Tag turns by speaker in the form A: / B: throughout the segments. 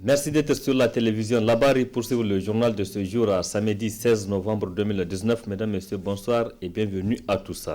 A: Merci d'être sur la télévision Labari pour suivre le journal de ce jour à samedi 16 novembre 2019. Mesdames, Messieurs, bonsoir et bienvenue à tous.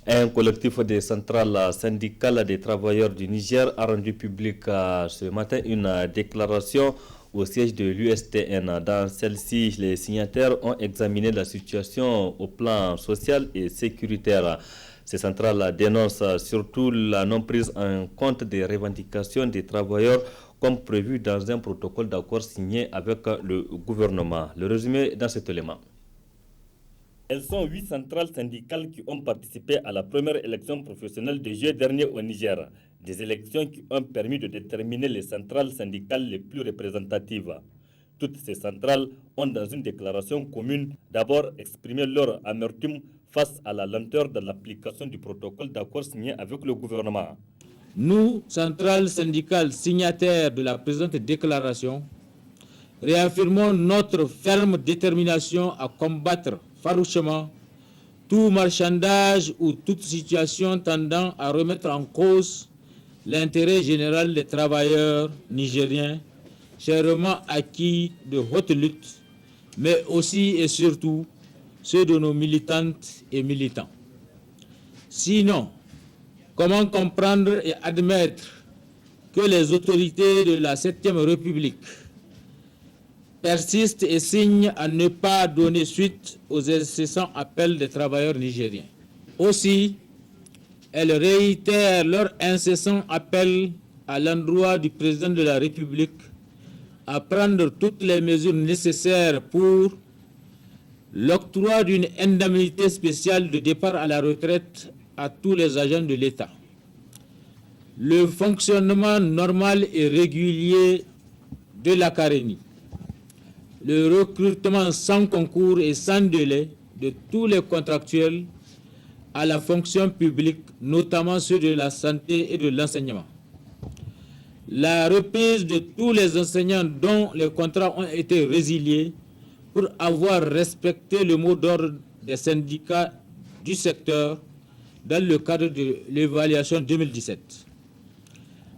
A: Un collectif des centrales syndicales des travailleurs du Niger a rendu public ce matin une déclaration au siège de l'USTN. Dans celle-ci, les signataires ont examiné la situation au plan social et sécuritaire. Ces centrales dénoncent surtout la non-prise en compte des revendications des travailleurs comme prévu dans un protocole d'accord signé avec le gouvernement. Le résumé dans cet élément. Elles sont 8 centrales syndicales qui ont participé à la première élection professionnelle de juillet dernier au Niger. Des élections qui ont permis de déterminer les centrales syndicales les plus représentatives. Toutes ces centrales ont dans une déclaration commune d'abord exprimé leur amertume face à la lenteur de l'application du protocole d'accord signé avec le gouvernement.
B: Nous, centrales syndicales signataires de la présente déclaration, réaffirmons notre ferme détermination à combattre farouchement tout marchandage ou toute situation tendant à remettre en cause l'intérêt général des travailleurs nigériens, chèrement acquis de haute lutte, mais aussi et surtout ceux de nos militantes et militants. Sinon, comment comprendre et admettre que les autorités de la 7e République persistent et signent à ne pas donner suite aux incessants appels des travailleurs nigériens? Aussi, elles réitèrent leur incessant appel à l'endroit du président de la République à prendre toutes les mesures nécessaires pour l'octroi d'une indemnité spéciale de départ à la retraite à tous les agents de l'État, le fonctionnement normal et régulier de l'Académie, le recrutement sans concours et sans délai de tous les contractuels à la fonction publique, notamment ceux de la santé et de l'enseignement, la reprise de tous les enseignants dont les contrats ont été résiliés pour avoir respecté le mot d'ordre des syndicats du secteur dans le cadre de l'évaluation 2017.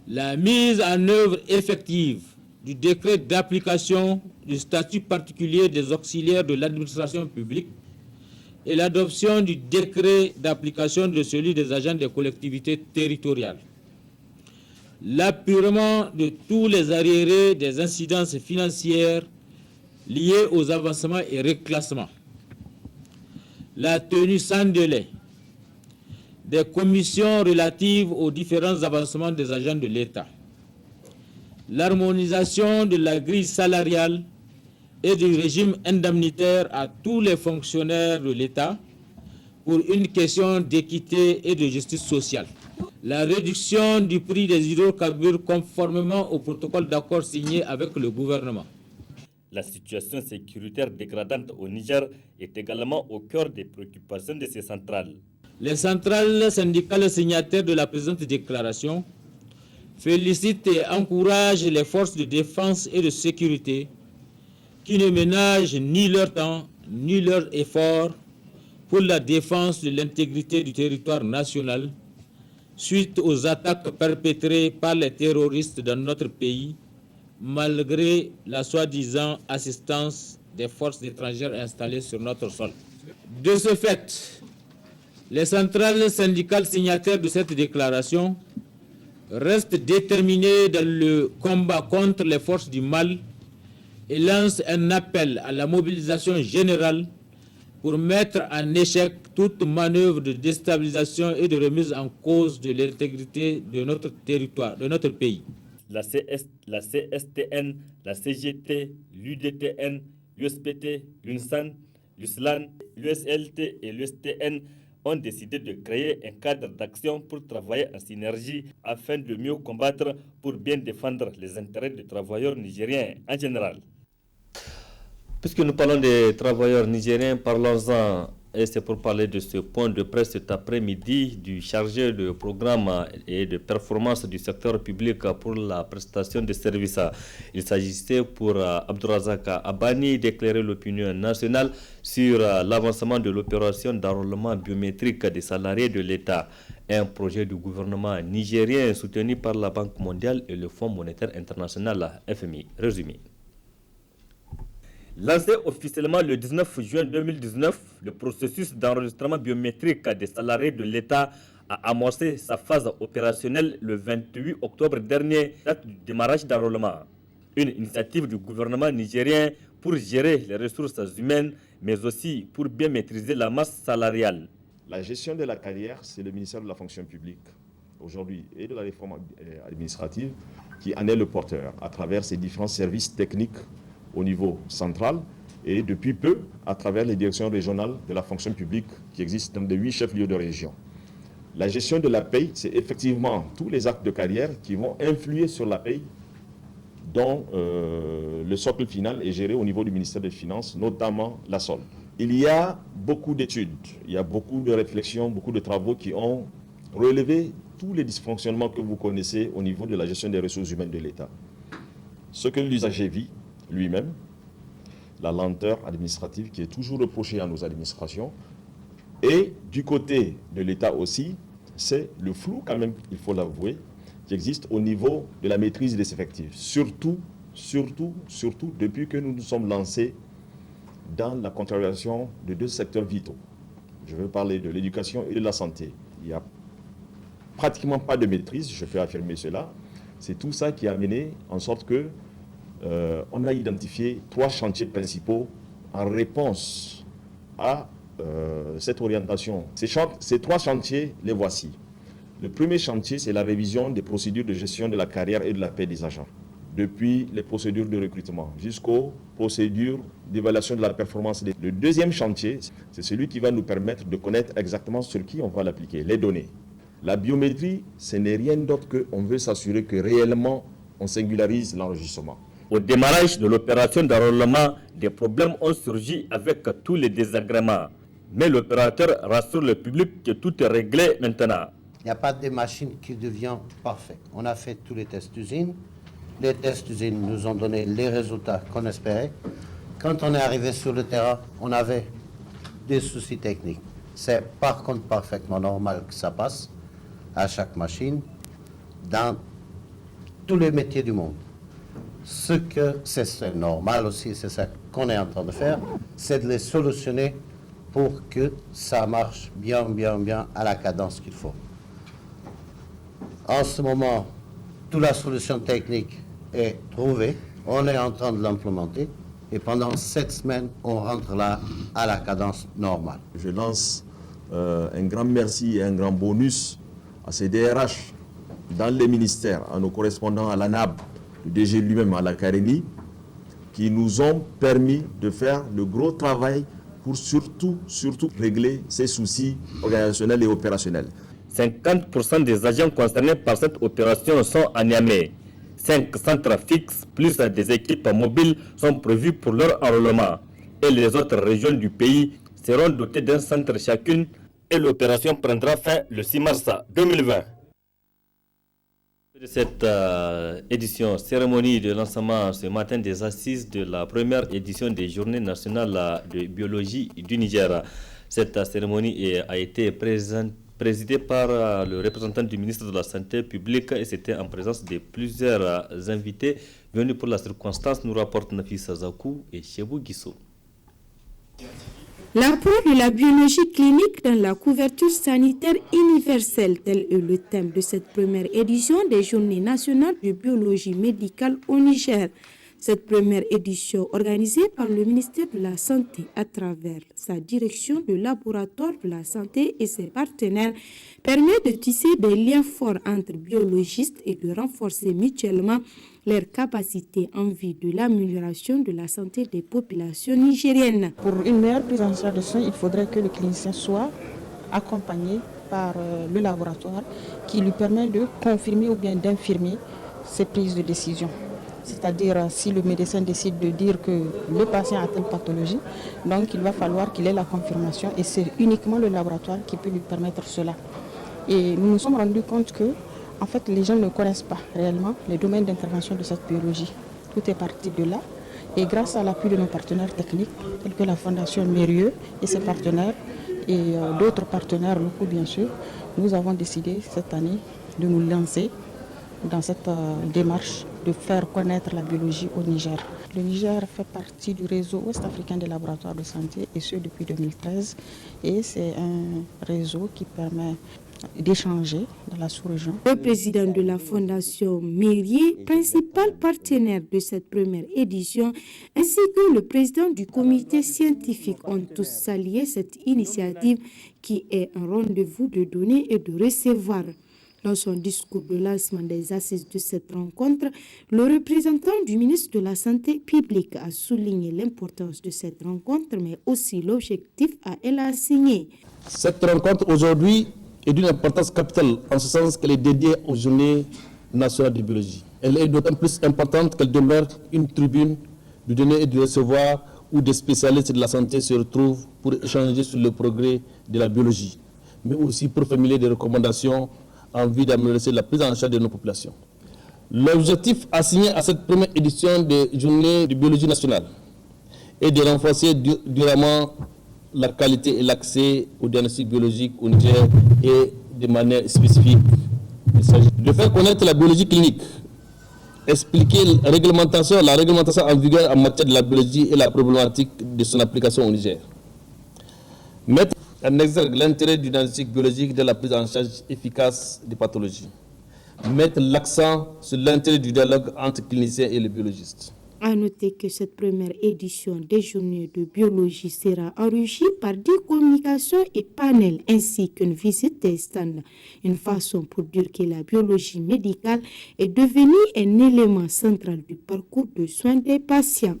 B: La mise en œuvre effective du décret d'application du statut particulier des auxiliaires de l'administration publique et l'adoption du décret d'application de celui des agents des collectivités territoriales. L'appurement de tous les arriérés des incidences financières liées aux avancements et reclassements. La tenue sans délai des commissions relatives aux différents avancements des agents de l'État. L'harmonisation de la grille salariale et du régime indemnitaire à tous les fonctionnaires de l'État pour une question d'équité et de justice sociale. La réduction du prix des hydrocarbures conformément au protocole d'accord signé avec le gouvernement.
A: La situation sécuritaire dégradante au Niger est également au cœur des préoccupations de ces centrales.
B: Les centrales syndicales signataires de la présente déclaration félicitent et encouragent les forces de défense et de sécurité qui ne ménagent ni leur temps ni leurs efforts pour la défense de l'intégrité du territoire national suite aux attaques perpétrées par les terroristes dans notre pays, malgré la soi-disant assistance des forces étrangères installées sur notre sol. De ce fait, les centrales syndicales signataires de cette déclaration restent déterminées dans le combat contre les forces du mal et lancent un appel à la mobilisation générale pour mettre en échec toute manœuvre de déstabilisation et de remise en cause de l'intégrité de notre territoire, de notre pays.
A: La CSTN, la CGT, l'UDTN, l'USPT, l'UNSAN, l'USLAN, l'USLT et l'USTN ont décidé de créer un cadre d'action pour travailler en synergie afin de mieux combattre pour bien défendre les intérêts des travailleurs nigériens en général. Puisque nous parlons des travailleurs nigériens, parlons-en, et c'est pour parler de ce point de presse cet après-midi du chargé de programme et de performance du secteur public pour la prestation de services. Il s'agissait pour Abdourazak Abani d'éclairer l'opinion nationale sur l'avancement de l'opération d'enrôlement biométrique des salariés de l'État. un projet du gouvernement nigérien soutenu par la Banque mondiale et le Fonds monétaire international FMI. Résumé. Lancé officiellement le 19 juin 2019, le processus d'enregistrement biométrique des salariés de l'État a amorcé sa phase opérationnelle le 28 octobre dernier, date du démarrage d'enrôlement. Une initiative du gouvernement nigérien pour gérer les ressources humaines, mais aussi pour bien maîtriser la masse salariale.
C: La gestion de la carrière, c'est le ministère de la fonction publique aujourd'hui et de la réforme administrative qui en est le porteur à travers ses différents services techniques au niveau central et depuis peu à travers les directions régionales de la fonction publique qui existent dans les 8 chefs-lieux de région. La gestion de la paye, c'est effectivement tous les actes de carrière qui vont influer sur la paye dont le socle final est géré au niveau du ministère des Finances, notamment la solde. Il y a beaucoup d'études, il y a beaucoup de réflexions, beaucoup de travaux qui ont relevé tous les dysfonctionnements que vous connaissez au niveau de la gestion des ressources humaines de l'État. Ce que l'usager vit lui-même, la lenteur administrative qui est toujours reprochée à nos administrations, et du côté de l'État aussi, c'est le flou quand même, il faut l'avouer, qui existe au niveau de la maîtrise des effectifs. Surtout depuis que nous nous sommes lancés dans la contrariation de 2 secteurs vitaux. Je veux parler de l'éducation et de la santé. Il n'y a pratiquement pas de maîtrise, je peux affirmer cela. C'est tout ça qui a mené en sorte que on a identifié 3 chantiers principaux en réponse à cette orientation. Ces 3 chantiers, les voici. Le premier chantier, c'est la révision des procédures de gestion de la carrière et de la paie des agents, depuis les procédures de recrutement jusqu'aux procédures d'évaluation de la performance. Le deuxième chantier, c'est celui qui va nous permettre de connaître exactement sur qui on va l'appliquer, les données. La biométrie, ce n'est rien d'autre qu'on veut s'assurer que réellement on singularise l'enregistrement.
A: Au démarrage de l'opération d'enrôlement, des problèmes ont surgi avec tous les désagréments. Mais l'opérateur rassure le public que tout est réglé maintenant.
D: Il n'y a pas de machine qui devient parfaite. On a fait tous les tests d'usine. Les tests d'usine nous ont donné les résultats qu'on espérait. Quand on est arrivé sur le terrain, on avait des soucis techniques. C'est par contre parfaitement normal que ça passe à chaque machine dans tous les métiers du monde. Ce que c'est normal aussi, c'est ça qu'on est en train de faire, c'est de les solutionner pour que ça marche bien à la cadence qu'il faut. En ce moment, toute la solution technique est trouvée, on est en train de l'implémenter et pendant 7 semaines, on rentre là à la cadence normale.
C: Je lance un grand merci et un grand bonus à ces DRH dans les ministères, à nos correspondants à l'ANAB, le DG lui-même à la Carénie, qui nous ont permis de faire le gros travail pour surtout régler ces soucis organisationnels et opérationnels.
A: 50% des agents concernés par cette opération sont à Niamey. 5 centres fixes plus des équipes mobiles sont prévus pour leur enrôlement. Et les autres régions du pays seront dotées d'un centre chacune et l'opération prendra fin le 6 mars 2020. De cette cérémonie de lancement ce matin des assises de la première édition des Journées nationales de biologie du Niger. Cette cérémonie a été présidée par le représentant du ministre de la Santé publique et c'était en présence de plusieurs invités venus pour la circonstance, nous rapporte Nafisa Zakou et Chebou Guissou.
E: L'apport de la biologie clinique dans la couverture sanitaire universelle, tel est le thème de cette première édition des Journées nationales de biologie médicale au Niger. Cette première édition, organisée par le ministère de la Santé à travers sa direction de laboratoire de la santé et ses partenaires, permet de tisser des liens forts entre biologistes et de renforcer mutuellement leurs capacités en vue de l'amélioration de la santé des populations nigériennes.
F: Pour une meilleure prise en charge des soins, il faudrait que le clinicien soit accompagné par le laboratoire qui lui permet de confirmer ou bien d'infirmer ses prises de décision. C'est-à-dire si le médecin décide de dire que le patient a telle pathologie, donc il va falloir qu'il ait la confirmation et c'est uniquement le laboratoire qui peut lui permettre cela. Et nous nous sommes rendus compte que en fait, les gens ne connaissent pas réellement les domaines d'intervention de cette biologie. Tout est parti de là. Et grâce à l'appui de nos partenaires techniques, tels que la Fondation Mérieux et ses partenaires, et d'autres partenaires locaux bien sûr, nous avons décidé cette année de nous lancer dans cette démarche de faire connaître la biologie au Niger. Le Niger fait partie du réseau ouest-africain des laboratoires de santé et ce depuis 2013 et c'est un réseau qui permet d'échanger dans la sous-région.
E: Le président de la Fondation Mérier, principal partenaire de cette première édition, ainsi que le président du comité scientifique ont tous salué cette initiative qui est un rendez-vous de donner et de recevoir. Dans son discours de lancement des assises de cette rencontre, le représentant du ministre de la Santé publique a souligné l'importance de cette rencontre, mais aussi l'objectif à elle assigné.
G: Cette rencontre aujourd'hui est d'une importance capitale, en ce sens qu'elle est dédiée aux Journées nationales de biologie. Elle est d'autant plus importante qu'elle demeure une tribune de donner et de recevoir où des spécialistes de la santé se retrouvent pour échanger sur le progrès de la biologie, mais aussi pour formuler des recommandations en vue d'améliorer la prise en charge de nos populations. L'objectif assigné à cette première édition des Journées de biologie nationale est de renforcer durablement la qualité et l'accès au diagnostic biologique au Niger et de manière spécifique. Il s'agit de faire connaître la biologie clinique, expliquer la réglementation en vigueur en matière de la biologie et la problématique de son application au Niger. Mettre en exergue l'intérêt du diagnostic biologique de la prise en charge efficace des pathologies. Mettre l'accent sur l'intérêt du dialogue entre cliniciens et les biologistes.
E: À noter que cette première édition des Journées de biologie sera enrichie par 10 communications et panels ainsi qu'une visite des stands. Une façon pour dire que la biologie médicale est devenue un élément central du parcours de soins des patients.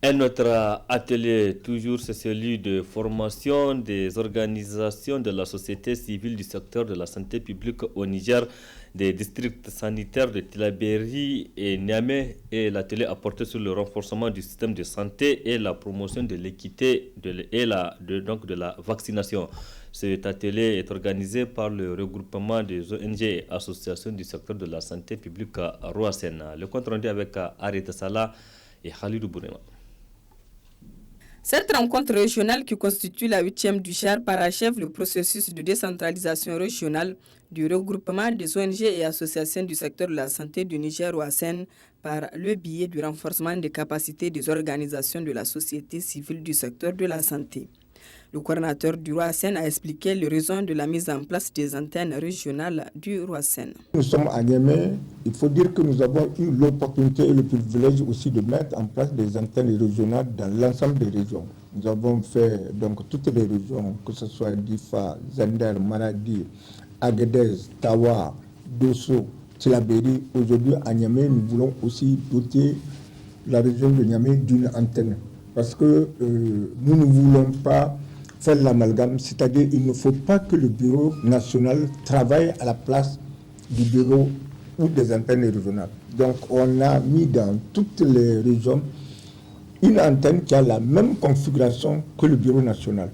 A: Un autre atelier, toujours, c'est celui de formation des organisations de la société civile du secteur de la santé publique au Niger, des districts sanitaires de Tillabéri et Niamey, et l'atelier a porté sur le renforcement du système de santé et la promotion de l'équité de la vaccination. Cet atelier est organisé par le regroupement des ONG et associations du secteur de la santé publique à Roassen. Le compte rendu avec Arita Salah et Khalidou Bourema.
H: Cette rencontre régionale qui constitue la 8e du Char parachève le processus de décentralisation régionale du regroupement des ONG et associations du secteur de la santé du Niger-Roassen par le biais du renforcement des capacités des organisations de la société civile du secteur de la santé. Le coordinateur du Roassen a expliqué les raisons de la mise en place des antennes régionales du Roassen.
I: Nous sommes à Niamey. Il faut dire que nous avons eu l'opportunité et le privilège aussi de mettre en place des antennes régionales dans l'ensemble des régions. Nous avons fait donc toutes les régions, que ce soit Difa, Zender, Maradi, Agadez, Tawa, Dosso, Tillabéri. Aujourd'hui à Niamey, nous voulons aussi doter la région de Niamey d'une antenne. Parce que nous ne voulons pas faire l'amalgame, c'est-à-dire il ne faut pas que le bureau national travaille à la place du bureau ou des antennes régionales. Donc on a mis dans toutes les régions une antenne qui a la même configuration que le bureau national.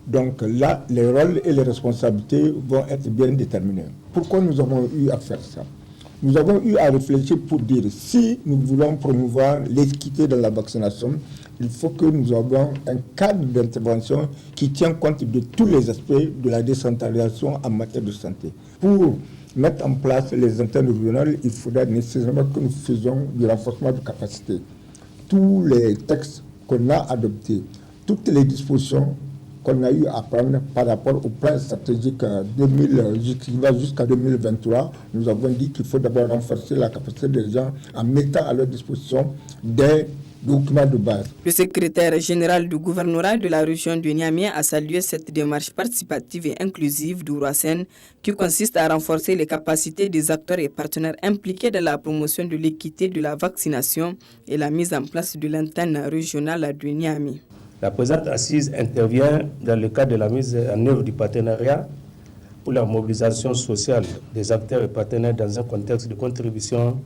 I: Donc là, les rôles et les responsabilités vont être bien déterminés. Pourquoi nous avons eu à faire ça? Nous avons eu à réfléchir pour dire si nous voulons promouvoir l'équité dans la vaccination, il faut que nous ayons un cadre d'intervention qui tient compte de tous les aspects de la décentralisation en matière de santé. Pour mettre en place les antennes régionales, il faudra nécessairement que nous faisions du renforcement de capacité. Tous les textes qu'on a adoptés, toutes les dispositions qu'on a eu à prendre par rapport au plan stratégique qui va jusqu'à 2023, nous avons dit qu'il faut d'abord renforcer la capacité des gens en mettant à leur disposition des documents de base.
H: Le secrétaire général du gouvernorat de la région de Niamey a salué cette démarche participative et inclusive du Roassen qui consiste à renforcer les capacités des acteurs et partenaires impliqués dans la promotion de l'équité de la vaccination et la mise en place de l'antenne régionale de Niamey.
J: La présente assise intervient dans le cadre de la mise en œuvre du partenariat pour la mobilisation sociale des acteurs et partenaires dans un contexte de contribution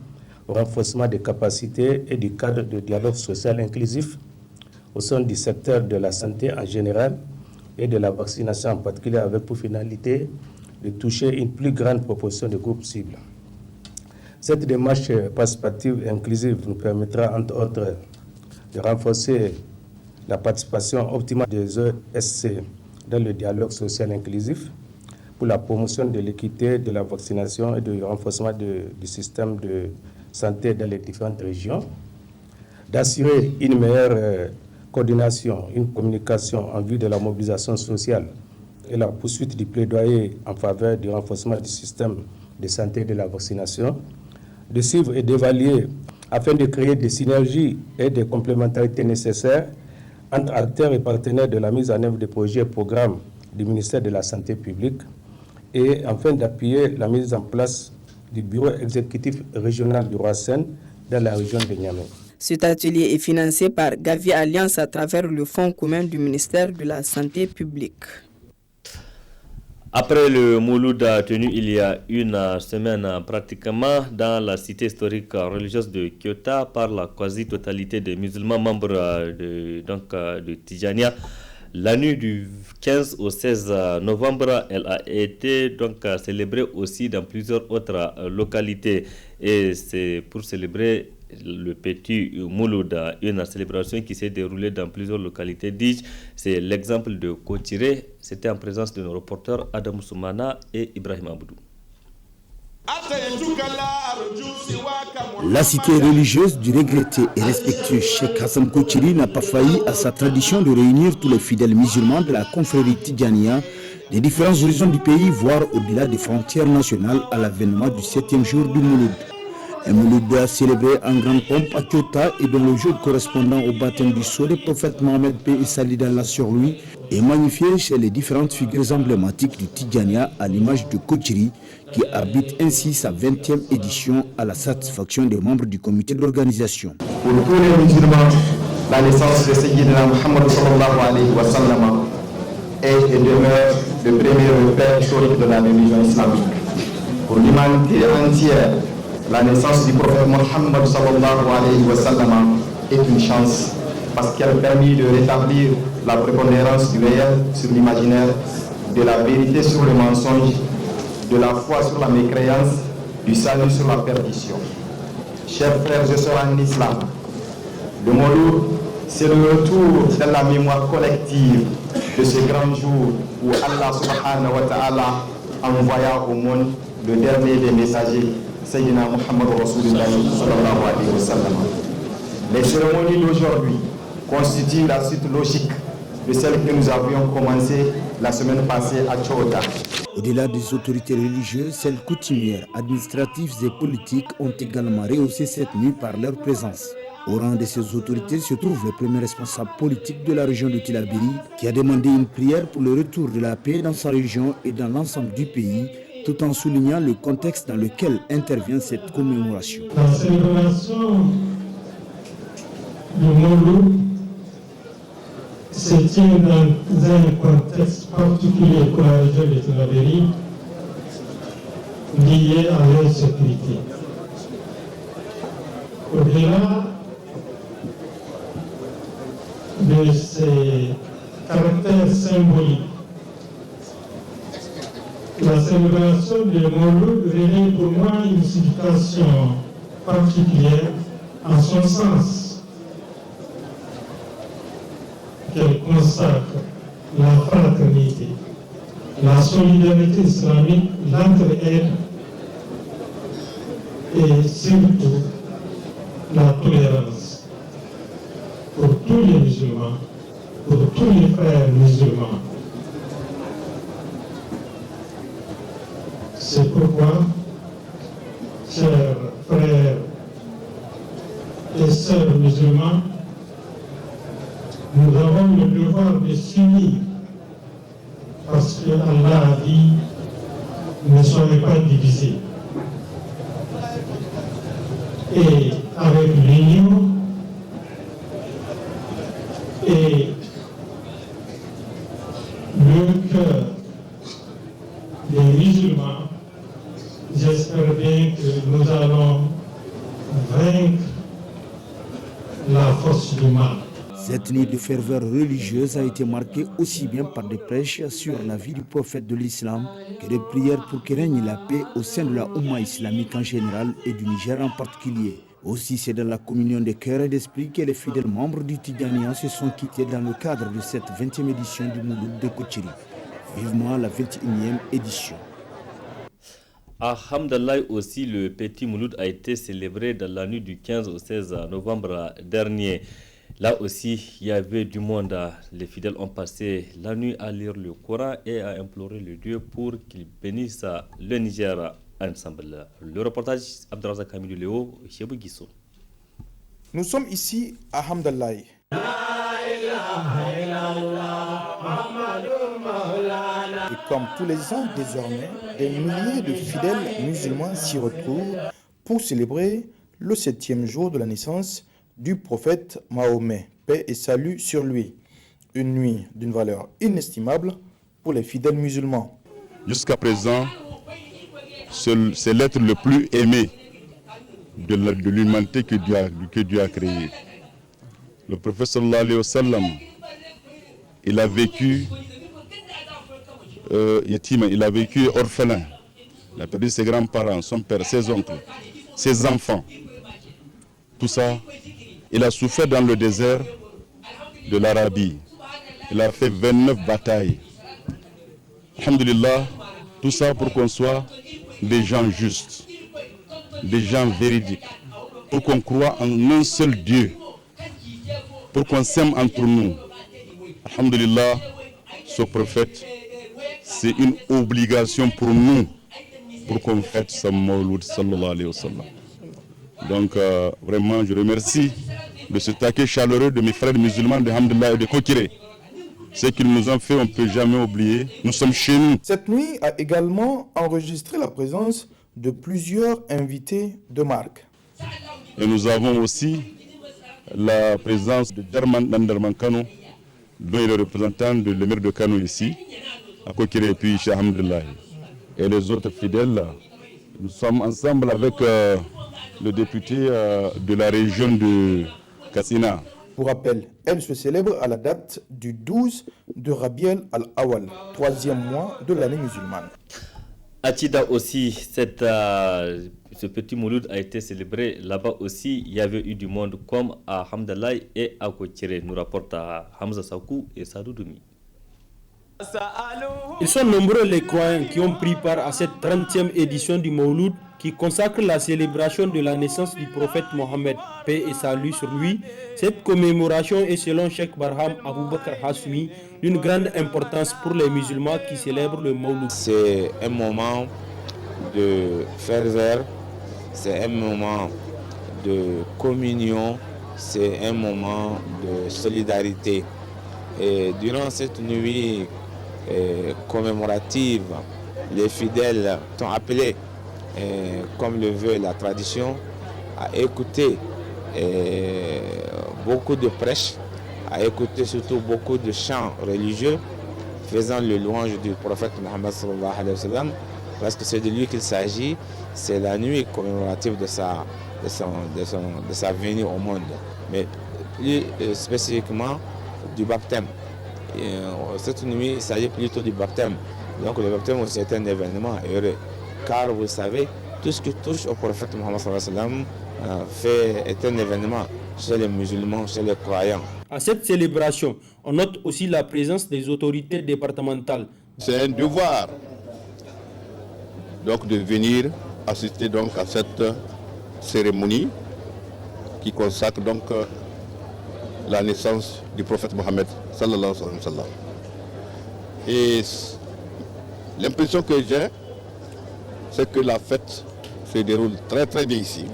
J: au renforcement des capacités et du cadre de dialogue social inclusif au sein du secteur de la santé en général et de la vaccination en particulier, avec pour finalité de toucher une plus grande proportion de groupes cibles. Cette démarche participative et inclusive nous permettra entre autres de renforcer la participation optimale des ESC dans le dialogue social inclusif pour la promotion de l'équité, de la vaccination et du renforcement du système de santé dans les différentes régions, d'assurer une meilleure coordination, une communication en vue de la mobilisation sociale et la poursuite du plaidoyer en faveur du renforcement du système de santé et de la vaccination, de suivre et d'évaluer afin de créer des synergies et des complémentarités nécessaires entre acteurs et partenaires de la mise en œuvre des projets et programmes du ministère de la Santé publique et afin d'appuyer la mise en place du bureau exécutif régional du Roi-Seine dans la région de Niamey.
H: Cet atelier est financé par Gavi Alliance à travers le Fonds commun du ministère de la Santé publique.
A: Après le Mouloud tenu il y a une semaine pratiquement dans la cité historique religieuse de Kyoto par la quasi-totalité des musulmans membres de Tidjania, la nuit du 15 au 16 novembre, elle a été donc célébrée aussi dans plusieurs autres localités. Et c'est pour célébrer le petit Mouloud, une célébration qui s'est déroulée dans plusieurs localités. C'est l'exemple de Kotiré. C'était en présence de nos reporters Adam Soumana et Ibrahim Aboudou.
K: La cité religieuse du regretté et respectueux Cheikh Hassan Kochiri n'a pas failli à sa tradition de réunir tous les fidèles musulmans de la confrérie Tidjania des différents horizons du pays, voire au-delà des frontières nationales à l'avènement du 7e jour du Mouloud. Un Mouloud célébré en grande pompe à Kyoto et dont le jour correspondant au baptême du sceau du prophète Mohamed paix et salut d'Allah sur lui est magnifié chez les différentes figures emblématiques du Tidjania à l'image de Kochiri qui arbitre ainsi sa 20e édition à la satisfaction des membres du comité d'organisation.
L: Pour tous les musulmans, la naissance de Sayyidina Muhammad sallallahu alayhi wa sallam est et demeure le premier repère historique de la religion islamique. Pour l'humanité entière, la naissance du prophète Mohammed sallallahu alayhi wa sallam est une chance parce qu'elle permet de rétablir la prépondérance du réel sur l'imaginaire, de la vérité sur le mensonge, de la foi sur la mécréance, du salut sur la perdition. Chers frères et sœurs en islam, le Mouloud, c'est le retour dans la mémoire collective de ce grand jour où Allah subhanahu wa ta'ala envoya au monde le dernier des messagers, Sayyidina Muhammad Rasulullah sallallahu alayhi wa sallam. Les cérémonies d'aujourd'hui constituent la suite logique de celles que nous avions commencées la semaine passée à Kyoto.
K: Au-delà des autorités religieuses, celles coutumières, administratives et politiques ont également rehaussé cette nuit par leur présence. Au rang de ces autorités se trouve le premier responsable politique de la région de Tillabéri qui a demandé une prière pour le retour de la paix dans sa région et dans l'ensemble du pays, tout en soulignant le contexte dans lequel intervient cette commémoration.
M: La célébration du Mouloud se tient dans un contexte particulier pour la région de Tillabéri lié à l'insécurité. Au-delà de ces caractères symboliques, la célébration du Mouloud revêt pour moi une signification particulière en son sens qu'elle consacre la fraternité, la solidarité islamique, l'entraide et surtout la tolérance pour tous les musulmans, pour tous les frères musulmans. C'est pourquoi, chers frères et sœurs musulmans, nous avons le devoir de s'unir parce que Allah a dit ne soyez pas divisés. Et avec l'union et le cœur des musulmans, j'espère bien que nous allons vaincre la force du mal.
K: Cette nuit de ferveur religieuse a été marquée aussi bien par des prêches sur la vie du prophète de l'islam que des prières pour que règne la paix au sein de la Oumma islamique en général et du Niger en particulier. Aussi, c'est dans la communion de cœur et d'esprit que les fidèles membres du Tidjaniya se sont quittés dans le cadre de cette 20e édition du Mouloud de Kochiri. Vivement la 21e édition.
A: À Hamdallah aussi, le petit Mouloud a été célébré dans la nuit du 15 au 16 novembre dernier. Là aussi, il y avait du monde. Les fidèles ont passé la nuit à lire le Coran et à implorer le Dieu pour qu'il bénisse le Niger ensemble. Le reportage Abdelrazak Hamidou Léo, Chebou Guissou.
N: Nous sommes ici à Hamdallah. Et comme tous les ans désormais, des milliers de fidèles musulmans s'y retrouvent pour célébrer le 7e jour de la naissance du prophète Mahomet, paix et salut sur lui. Une nuit d'une valeur inestimable pour les fidèles musulmans.
O: Jusqu'à présent, c'est l'être le plus aimé de l'humanité que Dieu a créé. Le prophète sallallahu alayhi wa sallam, il a vécu yatima, il a vécu orphelin. Il a perdu ses grands-parents, son père, ses oncles, ses enfants. Tout ça, il a souffert dans le désert de l'Arabie. Il a fait 29 batailles. Alhamdulillah, tout ça pour qu'on soit des gens justes, des gens véridiques, pour qu'on croie en un seul Dieu, pour qu'on s'aime entre nous. Alhamdulillah, ce prophète, c'est une obligation pour nous, pour qu'on fête sa Mawlud sallallahu alayhi wa sallam. Donc vraiment, je remercie de cet accueil chaleureux de mes frères musulmans de Hamdallah et de Kokiré. Ce qu'ils nous ont fait, on ne peut jamais oublier. Nous sommes chez nous.
N: Cette nuit a également enregistré la présence de plusieurs invités de marque.
O: Et nous avons aussi la présence de German Nanderman Kano, dont il est le représentant de l'émir de Kano ici, à Kokiré et puis chez Hamdallah. Et les autres fidèles, nous sommes ensemble avec le député de la région de Kassina.
N: Pour rappel, elle se célèbre à la date du 12 de Rabiel al-Awal, 3e mois de l'année musulmane.
A: À Tchida aussi, ce petit Mouloud a été célébré. Là-bas aussi, il y avait eu du monde comme à Hamdallah et à Kochiré, nous rapporte Hamza Sakou et Sadou Doumi.
P: Ils sont nombreux les croyants qui ont pris part à cette 30e édition du Mawlud qui consacre la célébration de la naissance du prophète Mohammed, paix et salut sur lui. Cette commémoration est selon Cheikh Barham Aboubakar Hassoumi d'une grande importance pour les musulmans qui célèbrent le Mawlud.
Q: C'est un moment de ferveur, c'est un moment de communion, c'est un moment de solidarité. Et durant cette nuit commémorative, les fidèles sont appelés, comme le veut la tradition, à écouter beaucoup de prêches, à écouter surtout beaucoup de chants religieux faisant le louange du prophète Mohammed sallallahu alayhi wa sallam, parce que c'est de lui qu'il s'agit, c'est la nuit commémorative de sa venue au monde, mais plus spécifiquement du baptême. Cette nuit, il s'agit plutôt du baptême. Donc le baptême aussi est un événement heureux, car vous savez, tout ce qui touche au prophète Mohammed sallallahu alayhi wa sallam est un événement chez les musulmans, chez les croyants.
P: À cette célébration, on note aussi la présence des autorités départementales.
O: C'est un devoir donc de venir assister donc à cette cérémonie qui consacre donc la naissance du prophète Mohammed sallallahu alayhi wa sallam. Et l'impression que j'ai, c'est que la fête se déroule très très bien ici.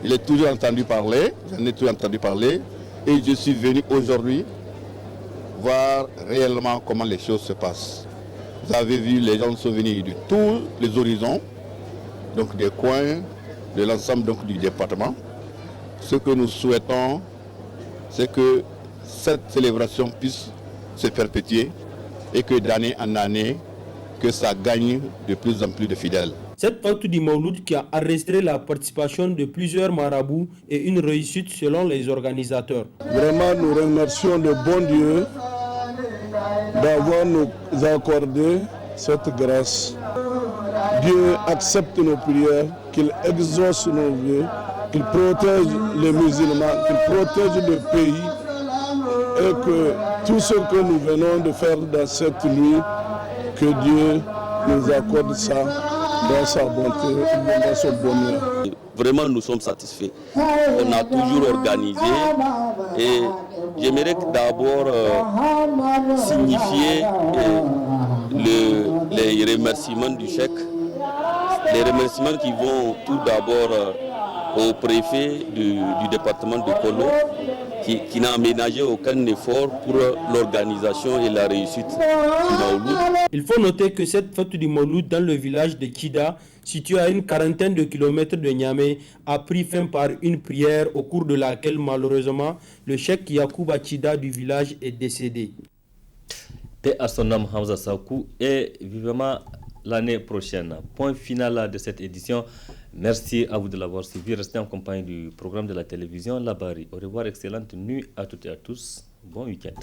O: Il est toujours entendu parler, j'en ai toujours entendu parler, et je suis venu aujourd'hui voir réellement comment les choses se passent. Vous avez vu, les gens sont venus de tous les horizons, donc des coins, de l'ensemble donc du département. Ce que nous souhaitons, c'est que cette célébration puisse se perpétuer et que d'année en année, que ça gagne de plus en plus de fidèles.
P: Cette fête du Mawlud qui a enregistré la participation de plusieurs marabouts est une réussite selon les organisateurs.
R: Vraiment, nous remercions le bon Dieu d'avoir nous accordé cette grâce. Dieu accepte nos prières, qu'il exauce nos vœux qu'il protège les musulmans, qu'il protège le pays et que tout ce que nous venons de faire dans cette nuit, que Dieu nous accorde ça dans sa bonté, dans son bonheur.
S: Vraiment, nous sommes satisfaits. On a toujours organisé et j'aimerais d'abord signifier les remerciements du chèque. Les remerciements qui vont tout d'abord au préfet du département de Kolo, qui n'a aménagé aucun effort pour l'organisation et la réussite du Maouloud.
P: Il faut noter que cette fête du Maouloud dans le village de Kida, situé à une quarantaine de kilomètres de Niamey, a pris fin par une prière au cours de laquelle malheureusement le cheikh Yacouba Chida du village est décédé.
A: Paix à son âme, Hamza Sakou, et vivement l'année prochaine. Point final de cette édition. Merci à vous de l'avoir suivi. Restez en compagnie du programme de la télévision Labari. Au revoir, excellente nuit à toutes et à tous. Bon week-end.